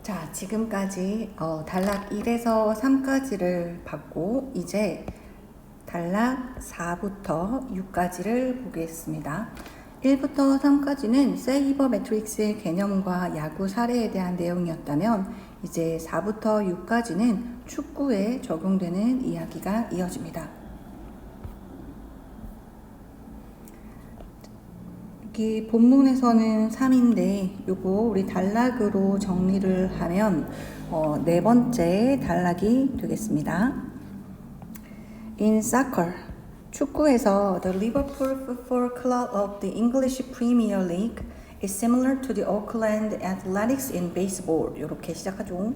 자, 지금까지 단락 1에서 3까지를 봤고 이제 단락 4부터 6까지를 보겠습니다. 1부터 3까지는 세이버 매트릭스의 개념과 야구 사례에 대한 내용이었다면 이제 4부터 6까지는 축구에 적용되는 이야기가 이어집니다. 여기 본문에서는 3인데 요거 우리 단락으로 정리를 하면 네 번째 단락이 되겠습니다. In soccer, 축구에서 the Liverpool Football Club of the English Premier League is similar to the Oakland Athletics in baseball. 이렇게 시작하죠.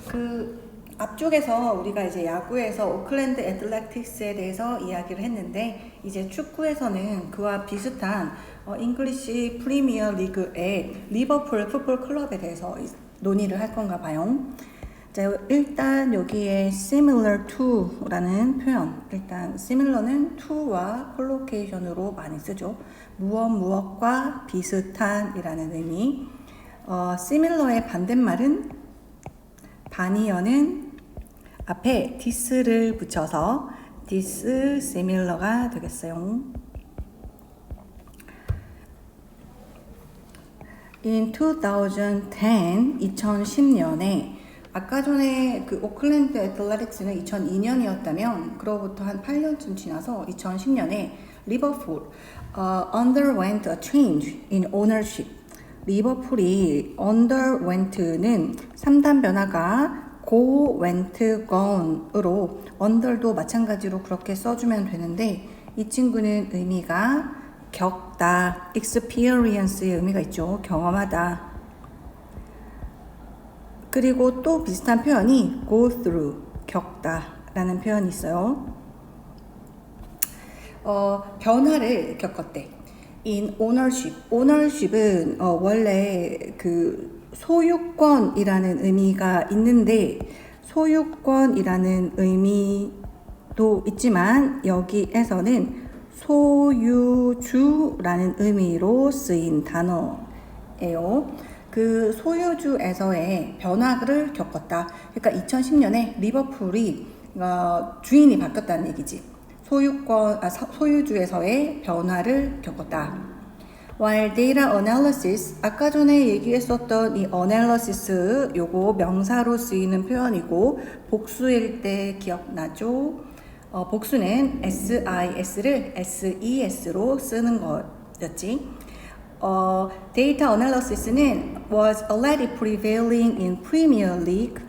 그 앞쪽에서 우리가 이제 야구에서 오클랜드 애틀레틱스에 대해서 이야기를 했는데 이제 축구에서는 그와 비슷한 잉글리시 프리미어 리그의 리버풀 풋볼 클럽에 대해서 논의를 할 건가 봐요. 자, 일단 여기에 similar to라는 표현, 일단 similar는 to와 콜로케이션으로 많이 쓰죠. 무엇과 비슷한이라는 의미. similar의 반대말은 반이어는 앞에 this를 붙여서 this similar가 되겠어요. In 2010년에 아까 전에 그 오클랜드 애틀레틱스는 2002년이었다면 그로부터 한 8년쯤 지나서 2010년에 리버풀 underwent a change in ownership. 리버풀이 underwent는 3단 변화가 go, went, gone으로 under도 마찬가지로 그렇게 써주면 되는데 이 친구는 의미가 겪다, experience의 의미가 있죠. 경험하다. 그리고 또 비슷한 표현이 go through, 겪다 라는 표현이 있어요. 변화를 겪었대. in ownership은 원래 그 소유권이라는 의미가 있는데 소유권이라는 의미도 있지만 여기에서는 소유주라는 의미로 쓰인 단어예요. 그 소유주에서의 변화를 겪었다. 그러니까 2010년에 리버풀이 주인이 바뀌었다는 얘기지. 소유주에서의 변화를 겪었다. While data analysis, 아까 전에 얘기했었던 이 analysis, 요거 명사로 쓰이는 표현이고 복수일 때 기억나죠? 복수는 SIS를 SES로 쓰는 거였지. Data analysis는 was already prevailing in Premier League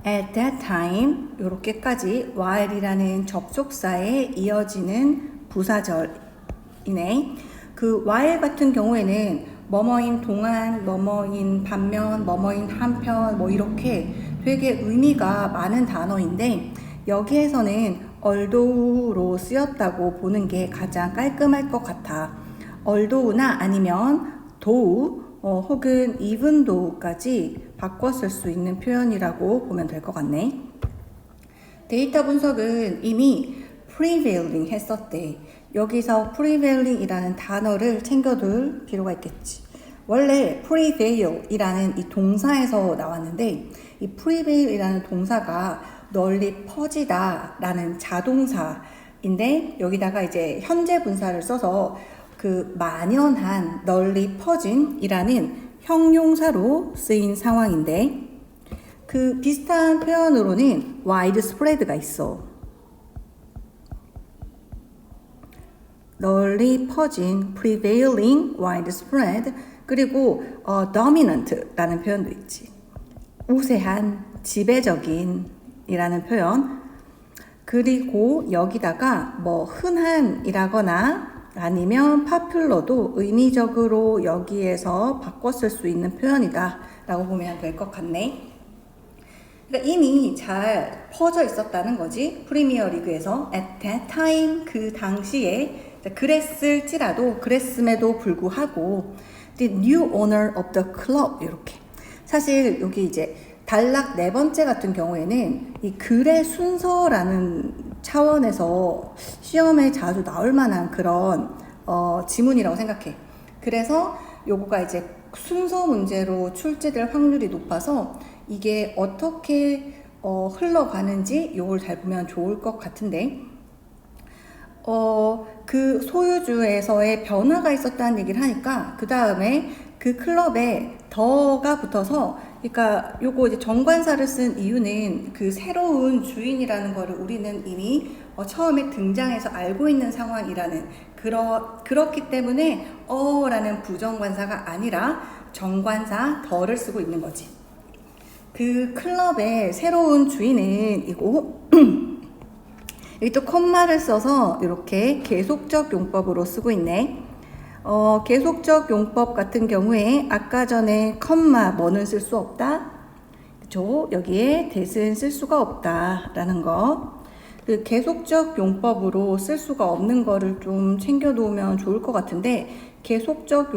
at that time. 요렇게까지 while이라는 접속사에 이어지는 부사절이네. 그 while 같은 경우에는 뭐뭐인 동안, 뭐뭐인 반면, 뭐뭐인 한편 뭐 이렇게 되게 의미가 많은 단어인데 여기에서는 although로 쓰였다고 보는 게 가장 깔끔할 것 같아. although나 아니면 though 혹은 even though까지 바꿔 쓸 수 있는 표현이라고 보면 될 것 같네. 데이터 분석은 이미 prevailing 했었대. 여기서 prevailing이라는 단어를 챙겨둘 필요가 있겠지. 원래 prevail이라는 이 동사에서 나왔는데 이 prevail이라는 동사가 널리 퍼지다 라는 자동사인데 여기다가 이제 현재 분사를 써서 그 만연한 널리 퍼진 이라는 형용사로 쓰인 상황인데 그 비슷한 표현으로는 widespread가 있어. 널리 퍼진, prevailing, widespread, 그리고 dominant라는 표현도 있지. 우세한, 지배적인 이라는 표현. 그리고 여기다가 뭐 흔한이라거나 아니면 popular도 의미적으로 여기에서 바꿔 쓸 수 있는 표현이다 라고 보면 될 것 같네. 그러니까 이미 잘 퍼져 있었다는 거지. 프리미어 리그에서 at that time 그 당시에 그랬음에도 불구하고 the new owner of the club 이렇게. 사실 여기 이제 단락 네 번째 같은 경우에는 이 글의 순서라는 차원에서 시험에 자주 나올 만한 그런 지문이라고 생각해. 그래서 요거가 이제 순서 문제로 출제될 확률이 높아서 이게 어떻게 흘러가는지 이걸 잘 보면 좋을 것 같은데, 그 소유주에서의 변화가 있었다는 얘기를 하니까 그 다음에 그 클럽에 더가 붙어서, 그러니까 요거 이제 정관사를 쓴 이유는 그 새로운 주인이라는 거를 우리는 이미 처음에 등장해서 알고 있는 상황이라는, 그렇기 때문에 라는 부정관사가 아니라 정관사 더를 쓰고 있는 거지. 그 클럽의 새로운 주인은 이거 여기 또 컴마를 써서 이렇게 계속적 용법으로 쓰고 있네. 계속적 용법 같은 경우에 아까 전에 컴마 뭐는 쓸 수 없다. 그쵸? 여기에 that은 쓸 수가 없다 라는 거. 그 계속적 용법으로 쓸 수가 없는 거를 좀 챙겨 놓으면 좋을 것 같은데, 계속적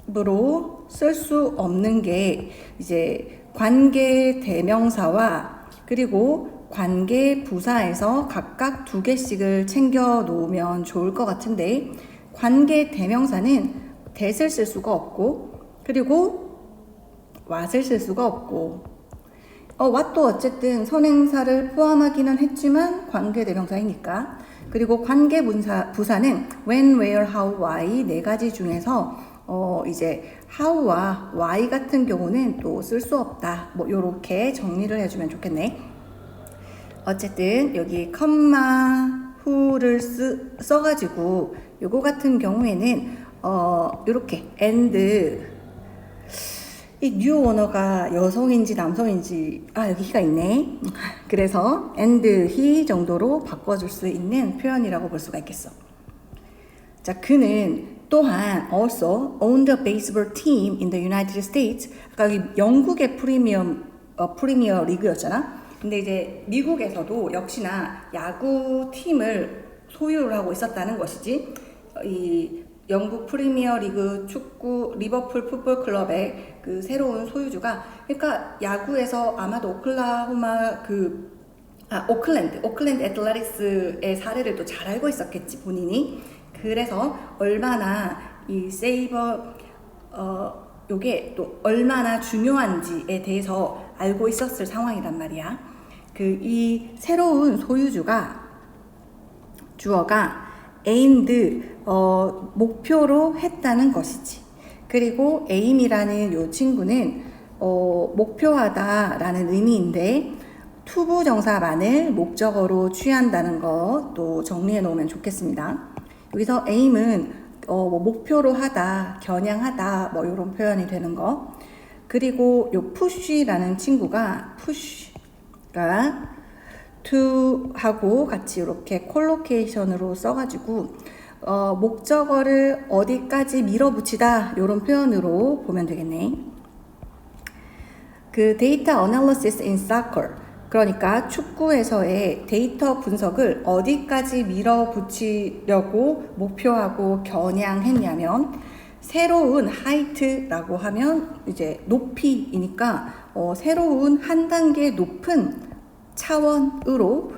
용법으로 쓸 수 없는 게 이제 관계 대명사와 그리고 관계 부사에서 각각 2개씩을 챙겨 놓으면 좋을 것 같은데, 관계 대명사는 that을 쓸 수가 없고, 그리고 what을 쓸 수가 없고, what도 어쨌든 선행사를 포함하기는 했지만 관계 대명사이니까, 그리고 관계 부사는 when, where, how, why 4가지 중에서 이제 how와 why 같은 경우는 또 쓸 수 없다. 뭐 요렇게 정리를 해주면 좋겠네. 어쨌든 여기 컴마 who를 써가지고 요거 같은 경우에는 요렇게 and, 이 new 원어가 여성인지 남성인지 여기 he가 있네. 그래서 and he 정도로 바꿔줄 수 있는 표현이라고 볼 수가 있겠어. 자, 그는 또한 also owned a baseball team in the United States. 아까 여기 영국의 프리미어 리그였잖아. 근데 이제 미국에서도 역시나 야구 팀을 소유를 하고 있었다는 것이지. 이 영국 프리미어 리그 축구 리버풀 풋볼 클럽의 그 새로운 소유주가, 그러니까 야구에서 아마도 오클랜드 애틀레틱스의 사례를 또 잘 알고 있었겠지, 본인이. 그래서 얼마나 이 요게 또 얼마나 중요한지에 대해서 알고 있었을 상황이란 말이야. 이 새로운 소유주가, 주어가 aimed, 목표로 했다는 것이지. 그리고 aim이라는 요 친구는 목표하다 라는 의미인데, 투부정사만을 목적어로 취한다는 거 또 정리해 놓으면 좋겠습니다. 여기서 aim은 목표로 하다, 겨냥하다, 뭐 이런 표현이 되는 거. 그리고 요 push라는 친구가 push가 to 하고 같이 이렇게 콜로케이션으로 써가지고 목적어를 어디까지 밀어붙이다 이런 표현으로 보면 되겠네. 그 데이터 어널리시스 인 soccer, 그러니까 축구에서의 데이터 분석을 어디까지 밀어붙이려고 목표하고 겨냥했냐면, 새로운 하이트라고 하면 이제 높이이니까 새로운 한 단계 높은 차원으로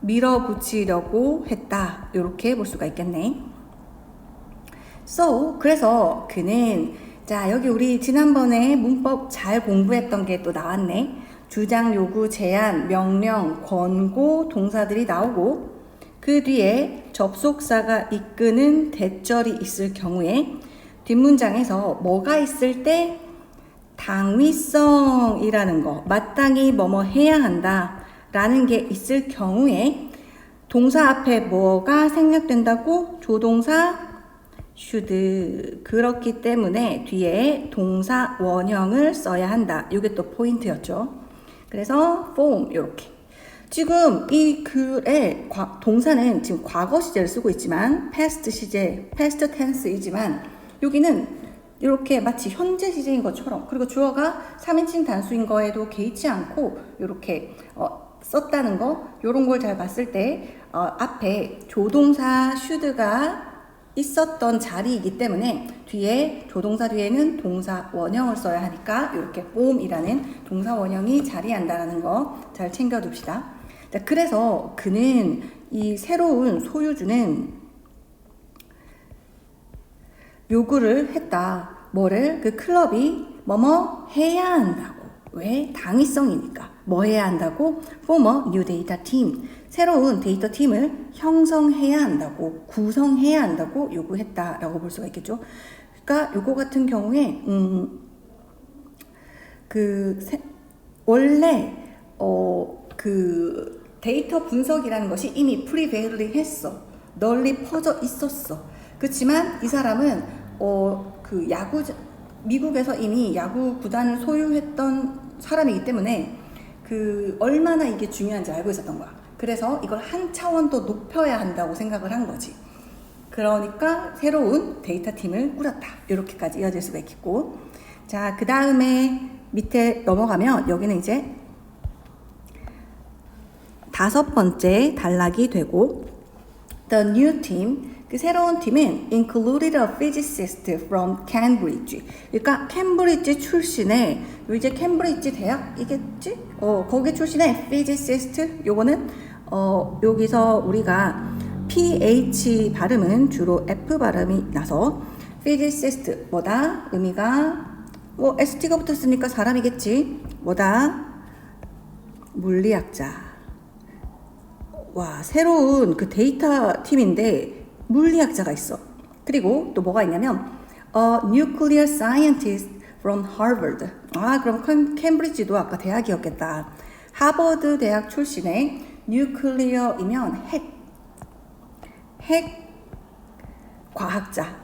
밀어붙이려고 했다, 이렇게 볼 수가 있겠네. 그래서 그는, 자, 여기 우리 지난번에 문법 잘 공부했던 게 또 나왔네. 주장, 요구, 제안, 명령, 권고 동사들이 나오고, 그 뒤에 접속사가 이끄는 대절이 있을 경우에 뒷문장에서 뭐가 있을 때 당위성이라는 거, 마땅히 뭐뭐 해야 한다 라는 게 있을 경우에 동사 앞에 뭐가 생략된다고? 조동사 should. 그렇기 때문에 뒤에 동사 원형을 써야 한다. 이게 또 포인트였죠. 그래서 form, 이렇게. 지금 이 글의 동사는 지금 과거 시제를 쓰고 있지만 past 시제, past tense이지만 여기는 이렇게 마치 현재 시제인 것처럼, 그리고 주어가 3인칭 단수인 거에도 개의치 않고 이렇게 썼다는 거, 이런 걸 잘 봤을 때 앞에 조동사 should가 있었던 자리이기 때문에 뒤에 조동사 뒤에는 동사 원형을 써야 하니까 이렇게 form이라는 동사 원형이 자리한다는 거 잘 챙겨둡시다. 자, 그래서 그는, 이 새로운 소유주는 요구를 했다. 뭐를 그 클럽이 뭐뭐 해야 한다고. 왜? 당위성이니까. 뭐 해야 한다고? form a new data team. 새로운 데이터 팀을 형성해야 한다고, 구성해야 한다고 요구했다라고 볼 수가 있겠죠. 그러니까 요거 같은 경우에 원래 그 데이터 분석이라는 것이 이미 프리베일링 했어. 널리 퍼져 있었어. 그렇지만 이 사람은 그 미국에서 이미 야구 구단을 소유했던 사람이기 때문에 그 얼마나 이게 중요한지 알고 있었던 거야. 그래서 이걸 한 차원 더 높여야 한다고 생각을 한 거지. 그러니까 새로운 데이터 팀을 꾸렸다. 이렇게까지 이어질 수가 있겠고, 자, 그 다음에 밑에 넘어가면 여기는 이제 5번째 단락이 되고, the new team, 그 새로운 팀은 included a physicist from Cambridge. 그러니까 캠브리지 출신의, 이제 캠브리지 대학이겠지? 거기 출신의 physicist. 요거는 여기서 우리가 PH 발음은 주로 F 발음이 나서 physicist 뭐다? 의미가 ST가 붙었으니까 사람이겠지. 뭐다? 물리학자. 와, 새로운 그 데이터 팀인데 물리학자가 있어. 그리고 또 뭐가 있냐면 nuclear scientist from Harvard. 아, 그럼 캠브리지도 아까 대학이었겠다. 하버드 대학 출신의 nuclear이면 핵 과학자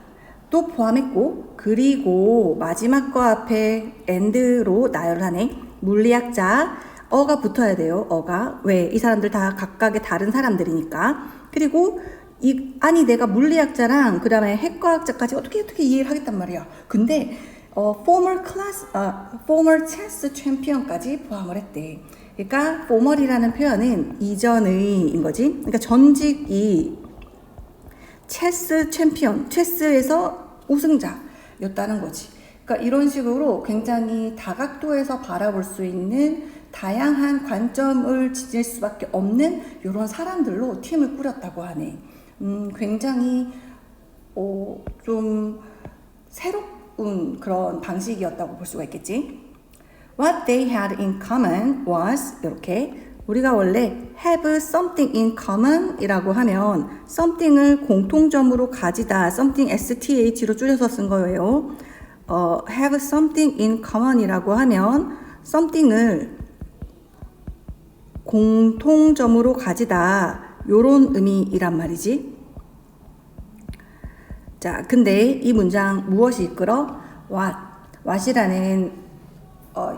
또 포함했고, 그리고 마지막 거 앞에 and로 나열을 하네. 물리학자, 어가 붙어야 돼요. 어가. 왜? 이 사람들 다 각각의 다른 사람들이니까. 그리고 아니 내가 물리학자랑 그 다음에 핵과학자까지 어떻게 이해를 하겠단 말이야. 근데 former chess champion까지 포함을 했대. 그러니까 former이라는 표현은 이전의인 거지. 그러니까 전직이 체스 챔피언, 체스에서 우승자였다는 거지. 그러니까 이런 식으로 굉장히 다각도에서 바라볼 수 있는 다양한 관점을 지닐 수밖에 없는 이런 사람들로 팀을 꾸렸다고 하네. 굉장히 좀 새로운 그런 방식이었다고 볼 수가 있겠지. What they had in common was 이렇게, 우리가 원래 have something in common 이라고 하면 something을 공통점으로 가지다, something STH로 줄여서 쓴 거예요. have something in common 이라고 하면 something을 공통점으로 가지다, 요런 의미이란 말이지. 자, 근데 이 문장 무엇이 이끌어? what이라는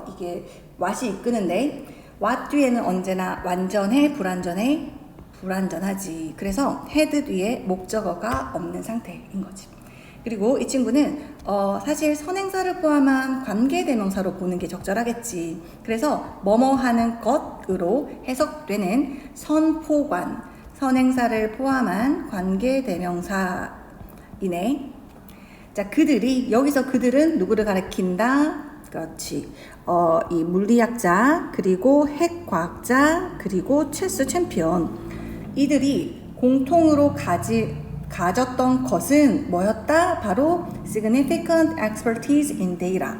이게 what이 이끄는데, what 뒤에는 언제나 완전해, 불완전해? 불완전하지. 그래서 had 뒤에 목적어가 없는 상태인 거지. 그리고 이 친구는 사실 선행사를 포함한 관계대명사로 보는 게 적절하겠지. 그래서 뭐뭐 하는 것으로 해석되는 선포관, 선행사를 포함한 관계대명사이네. 자, 여기서 그들은 누구를 가리킨다? 그렇지. 이 물리학자, 그리고 핵과학자, 그리고 체스 챔피언. 이들이 공통으로 가졌던 것은 뭐였다? 바로 significant expertise in data.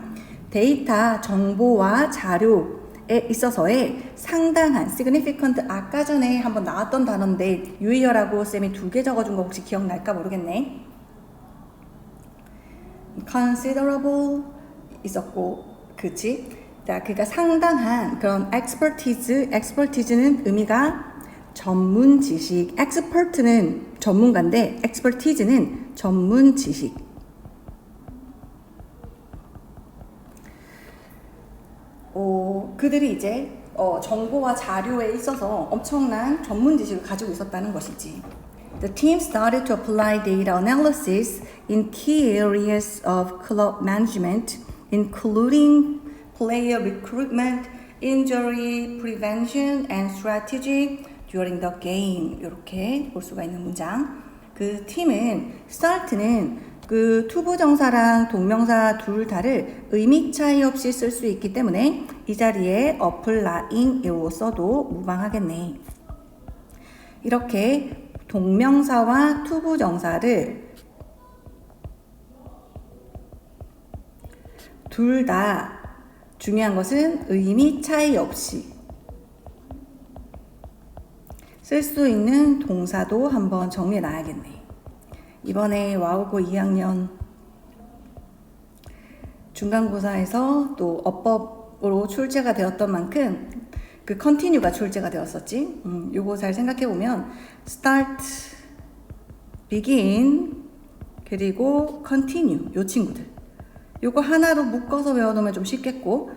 데이터, 정보와 자료에 있어서의 상당한 significant, 아까 전에 한번 나왔던 단어인데 유의어라고 쌤이 2개 적어준 거 혹시 기억날까 모르겠네. considerable 있었고, 그치? 자, 그러니까 상당한 그런 expertise는 의미가 전문 지식, expert는 전문가인데 expertise는 전문 지식. 그들이 이제 정보와 자료에 있어서 엄청난 전문 지식을 가지고 있었다는 것이지. The team started to apply data analysis in key areas of club management, including player recruitment, injury prevention, and strategy during the game. 이렇게 볼 수가 있는 문장. 그 팀은 start는 그 투부정사랑 동명사 둘 다를 의미 차이 없이 쓸 수 있기 때문에 이 자리에 applying으로 써도 무방하겠네. 이렇게 동명사와 투부정사를 둘 다 중요한 것은 의미 차이 없이 쓸 수 있는 동사도 한번 정리해 놔야겠네. 이번에 와우고 2학년 중간고사에서 또 어법으로 출제가 되었던 만큼 그 continue가 출제가 되었었지. 요거 잘 생각해 보면 start, begin, 그리고 continue 요 친구들. 요거 하나로 묶어서 외워놓으면 좀 쉽겠고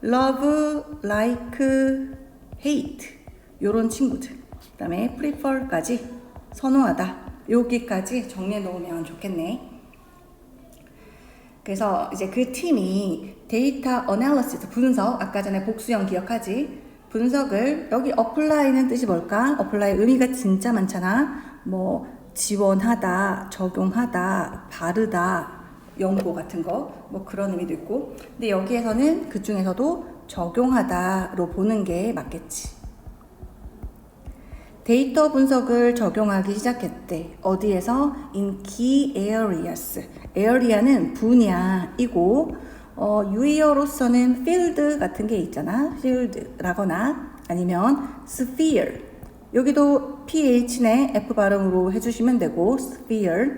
love, like, hate 요런 친구들. 그 다음에 prefer까지 선호하다. 여기까지 정리해 놓으면 좋겠네. 그래서 이제 그 팀이 데이터 어널리시스 분석, 아까 전에 복수형 기억하지? 분석을 여기 apply는 뜻이 뭘까? apply 의미가 진짜 많잖아. 뭐 지원하다, 적용하다, 바르다, 연고 같은 거, 뭐 그런 의미도 있고. 근데 여기에서는 그 중에서도 적용하다로 보는 게 맞겠지. 데이터 분석을 적용하기 시작했대. 어디에서? In key areas. area는 분야이고 유의어로서는 field 같은 게 있잖아. field라거나 아니면 sphere. 여기도 ph네 F 발음으로 해주시면 되고 sphere.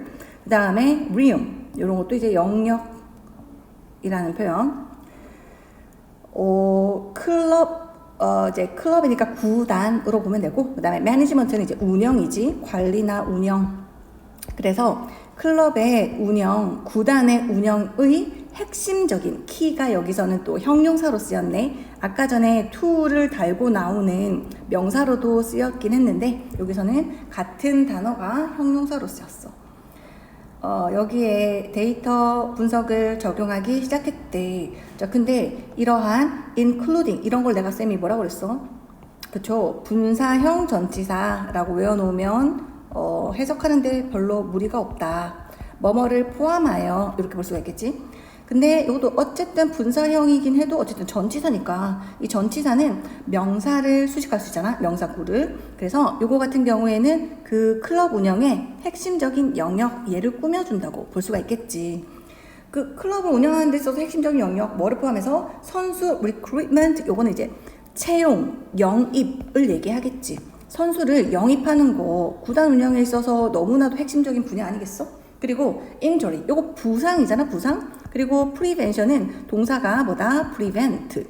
그 다음에 realm. 이런 것도 이제 영역이라는 표현. 클럽 이제 클럽이니까 구단으로 보면 되고, 그 다음에 매니지먼트는 이제 운영이지, 관리나 운영. 그래서 클럽의 운영, 구단의 운영의 핵심적인 키가 여기서는 또 형용사로 쓰였네. 아까 전에 to를 달고 나오는 명사로도 쓰였긴 했는데 여기서는 같은 단어가 형용사로 쓰였어. 여기에 데이터 분석을 적용하기 시작했대. 자, 근데 이러한 including 이런 걸 내가 쌤이 뭐라고 그랬어? 그쵸? 분사형 전치사라고 외워놓으면 해석하는데 별로 무리가 없다. 뭐뭐를 포함하여 이렇게 볼 수가 있겠지? 근데 이것도 어쨌든 분사형이긴 해도 어쨌든 전치사니까 이 전치사는 명사를 수식할 수 있잖아. 명사구를. 그래서 요거 같은 경우에는 그 클럽 운영의 핵심적인 영역 얘를 꾸며준다고 볼 수가 있겠지. 그 클럽을 운영하는 데 있어서 핵심적인 영역 뭐를 포함해서 선수 recruitment 요거는 이제 채용, 영입을 얘기하겠지. 선수를 영입하는 거 구단 운영에 있어서 너무나도 핵심적인 분야 아니겠어? 그리고 injury 요거 부상이잖아. 부상. 그리고 prevention은 동사가 뭐다? prevent.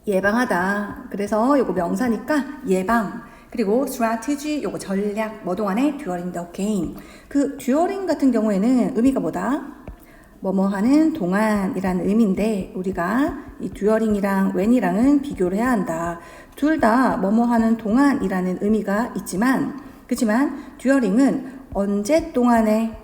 예방하다. 그래서 요거 명사니까 예방. 그리고 strategy 요거 전략. 뭐 동안에 during the game. 그 during 같은 경우에는 의미가 뭐다? 뭐뭐 하는 동안이라는 의미인데 우리가 이 during이랑 when이랑은 비교를 해야 한다. 둘 다 뭐뭐 하는 동안이라는 의미가 있지만 그렇지만 during은 언제 동안에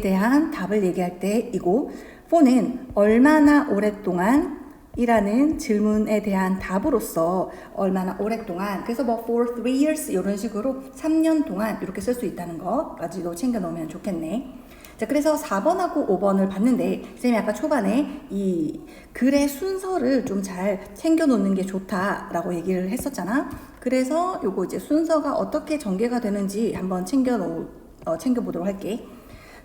대한 답을 얘기할 때이고 for는 얼마나 오랫동안 이라는 질문에 대한 답으로서 얼마나 오랫동안 그래서 뭐 for 3 years 이런 식으로 3년 동안 이렇게 쓸 수 있다는 것까지도 챙겨 놓으면 좋겠네. 자, 그래서 4번하고 5번을 봤는데 쌤이 아까 초반에 이 글의 순서를 좀 잘 챙겨 놓는 게 좋다라고 얘기를 했었잖아. 그래서 요거 이제 순서가 어떻게 전개가 되는지 한번 챙겨보도록 할게.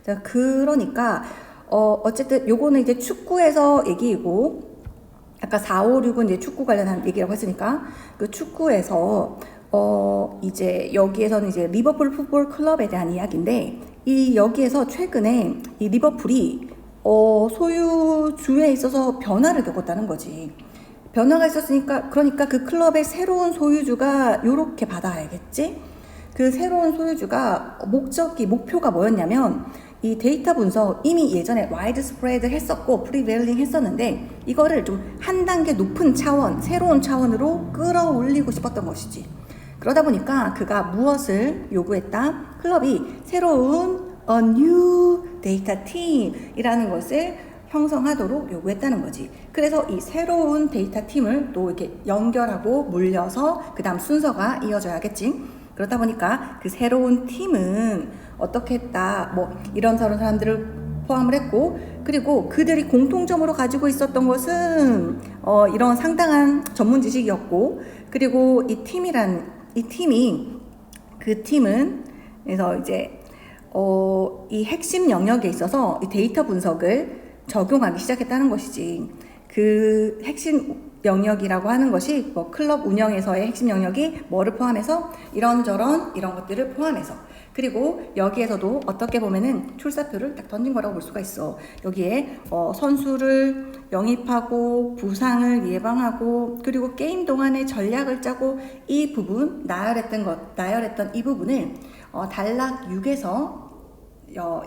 자, 그러니까 어쨌든 요거는 이제 축구에서 얘기이고 아까 4, 5, 6은 이제 축구 관련한 얘기라고 했으니까 그 축구에서 이제 여기에서는 이제 리버풀 풋볼 클럽에 대한 이야기인데 이 여기에서 최근에 이 리버풀이 소유주에 있어서 변화를 겪었다는 거지. 변화가 있었으니까 그러니까 그 클럽의 새로운 소유주가 요렇게 받아야겠지. 그 새로운 소유주가 목표가 뭐였냐면 이 데이터 분석 이미 예전에 와이드 스프레드 했었고 프리베일링 했었는데 이거를 좀 한 단계 높은 차원, 새로운 차원으로 끌어올리고 싶었던 것이지. 그러다 보니까 그가 무엇을 요구했다? 클럽이 새로운 a new data team이라는 것을 형성하도록 요구했다는 거지. 그래서 이 새로운 데이터 팀을 또 이렇게 연결하고 물려서 그 다음 순서가 이어져야겠지. 그렇다 보니까 그 새로운 팀은 어떻게 했다, 뭐 이런저런 사람들을 포함을 했고, 그리고 그들이 공통점으로 가지고 있었던 것은 이런 상당한 전문 지식이었고, 그리고 이 팀이 그 팀은 그래서 이제 이 핵심 영역에 있어서 이 데이터 분석을 적용하기 시작했다는 것이지. 그 핵심 영역이라고 하는 것이 뭐 클럽 운영에서의 핵심 영역이 뭐를 포함해서 이런저런 이런 것들을 포함해서, 그리고 여기에서도 어떻게 보면은 출사표를 딱 던진 거라고 볼 수가 있어. 여기에 선수를 영입하고 부상을 예방하고 그리고 게임 동안에 전략을 짜고 이 부분 나열했던 이 부분을 단락 6에서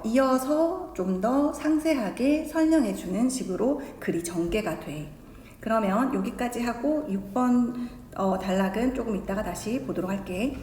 이어서 좀 더 상세하게 설명해 주는 식으로 글이 전개가 돼. 그러면 여기까지 하고 6번 단락은 조금 이따가 다시 보도록 할게.